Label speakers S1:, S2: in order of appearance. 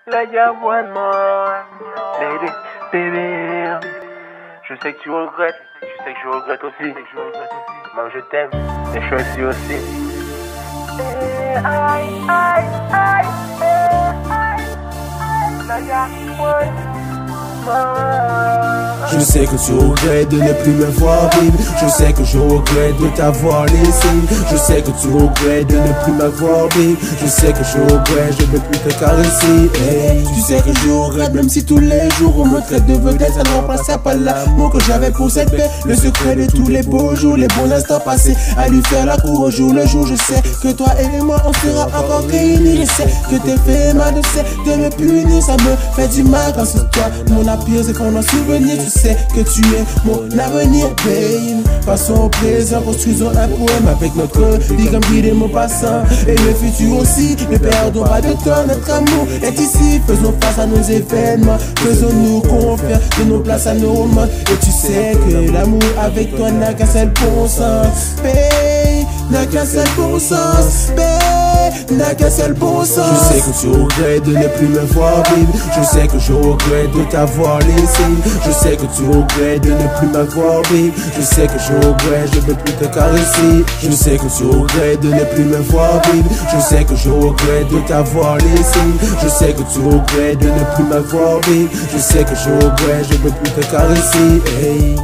S1: Like I want more, baby, baby. Je sais que tu regrettes, je sais que je regrette aussi. Moi je t'aime, et je suis aussi. Like I want more.
S2: Je sais que tu regrettes de ne plus me voir vivre. Je sais que je regrette de t'avoir laissé. Je sais que tu regrettes de ne plus m'avoir vivre. Je sais que je regrette, je ne veux plus te caresser. Hey. Tu sais que je regrette, même si tous les jours on me traite de vedette, ça ne remplace pas l'amour que j'avais pour cette paix. Le secret de tous les beaux jours, les bons instants passés à lui faire la cour au jour le jour. Je sais que toi et moi on sera encore réunis. Je sais que t'es fait mal, je sais de me punir, ça me fait du mal quand c'est toi mon appui, c'est qu'on en souvenir. Tu sais que tu es mon avenir, babe. Passons au présent, construisons un poème avec notre vie comme guide et mon passant. Et le futur aussi, ne perdons pas de temps, notre amour est ici. Faisons face à nos événements, faisons-nous confiance, donnons place à nos romans. Et tu sais que l'amour avec toi n'a qu'un seul bon sens, babe. N'a qu'un seul bon sens, babe. N'a qu'un seul bon sens. Je sais que tu regrettes de ne plus me voir vivre. Je sais que je regrette de t'avoir laissé. Je sais que tu regrettes de ne plus m'avoir vivre. Je sais que je regrette, je ne veux plus te caresser. Je sais que tu regrettes de ne plus me voir vivre. Je sais que je regrette de t'avoir laissé. Je sais que tu regrettes de ne plus m'avoir vivre. Je sais que je regrette, je ne veux plus te caresser. Hey.